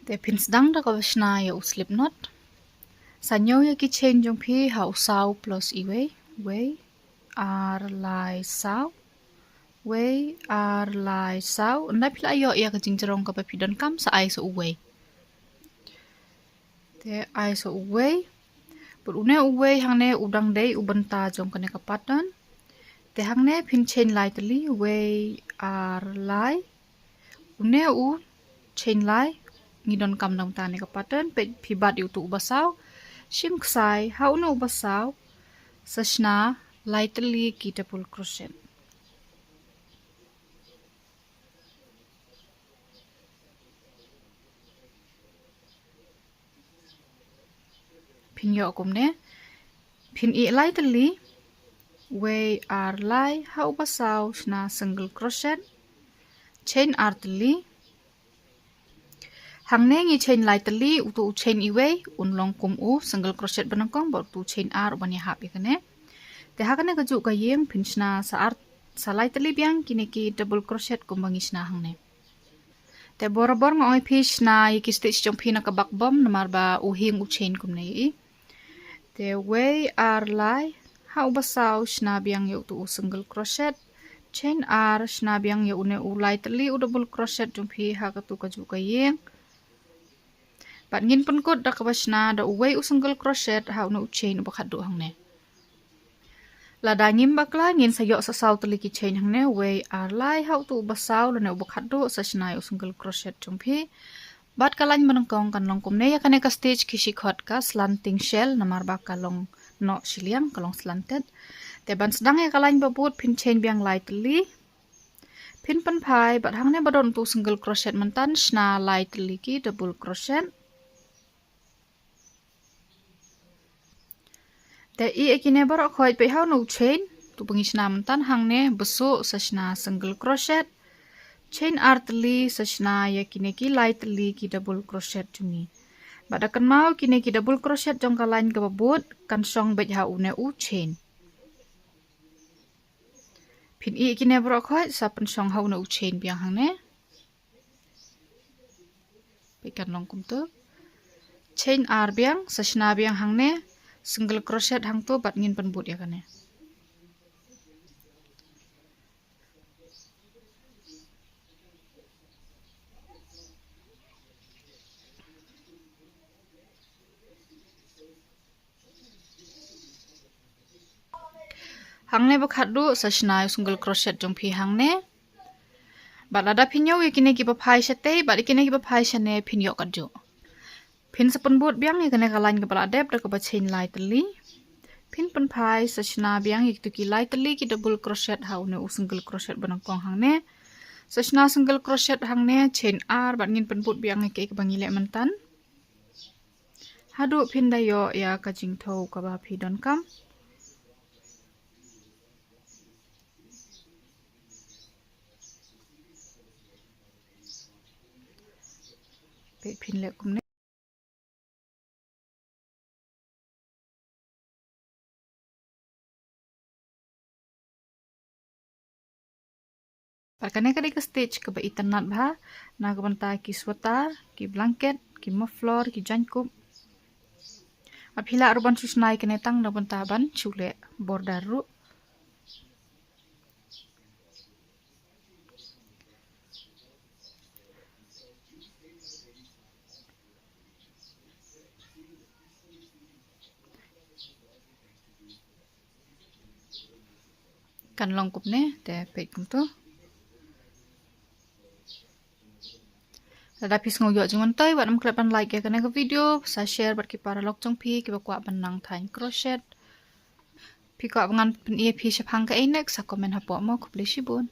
แต่พินสดังตะกบชนาอย่าอุสลิปน็อตสัญญาอย่ากิเชนจงพี่หาอุสาว plus อีเวอาร์ไลสาวเวอาร์ไลสาวนั่นพิลายอย่าก็จริงจะรองกับไปพิดอนคำสไอซ์เวแต่ไอซ์เวปุรุเนเวหังเนอุดังเดยอุบันตาจงกันในกับปัดนั้นแต่หังเนพินเชนไลตลีเวอาร์ไลอุเนอุเชนไลngidon kam dam tane ka pattern pe phibat yu tu basaw shim ksai how no basaw sashna lightly ki double crochet pin yo kum ne pin I lightly we are light how basaw shna single crochet chain artly hang ne ngi chain lightly utu chain iwe unlong kum u single crochet banangkong ba tu chain r bani ha bi kane te ha kane kaju ka yeng pinchna sa lightly biang kine ki double crochet kum bangisna hang ne te borobor ngoi fish na yiki stitch jong phina ka bak bom namar ba u hing u chain kum nei te way are lai how ba saw shna biang yu tu single crochet chain r shna biang yu ne u lightly u double crochet jong phi ha ka tu kaju ka yeng But ngin pun kot dak basna da uway u single crochet ha no chain bakat do hang ne. La da ngim bakla ngin sayo sa saw tali ki chain hang ne way ar lai ha tu basaw la ne bakat do sa snai u single crochet chumpi. Bat kalan manangkong kan long kum ne ya kane ka stitch ki shikhot ka slanting shell namar ba kalong no shiliang kalong slanted. Te ban sedang ya kalan babut pin chain biang lightly. Pin pan pai bat hang ne badon tu single crochet mentan shna lightly ki double crochet. Te I ekine barok khoi pe how no chain tu pengishna mentan hang ne besu sashna single crochet chain artly sashna ya kine ki lightly ki double crochet tumi bada kan mau kine ki double crochet jong kalain ka babut kan song bet ha une u chain pin I ekine barok khoi sa pen song ha une u chain biang hang ne pe kan long kum tu chain ar biang sashna biang hang ne single crochet hang tu bat ngin pen but ya kane hang ne bakhat du sashna single crochet jong phi hang ne bat lada pinyo kine ki ba phai shate bat kine ki ba phai shane pinyo kadjo pin sa pun but biang ni kane kalan ka bala dep da ka ba chain lightly pin pan phai sashna biang ik tu ki lightly ki double crochet ha une u single crochet banang kong hang ne sashna single crochet hang ne chain r bat ngin pan but biang ke bangi le mantan hadu pin da yo ya ka jing tho ka ba phi don kam pe pin le kum ne Parkane ka ka stitch ka ba itanat ba na ka banta ki sweater ki blanket ki muffler ki jankup apila aruban susnai kene tang na banta ban chule border ru kan long kup ne te pe kum tu Lada pis ngoyo jeng tay bat nam klepan like ya kana ka video sa share bat ki para lok jong phi ki ba kwa ban nang Thaiñ crochet phi kwa bangan pen ia phi shapang ka inek sa comment ha po mo ku ple shibun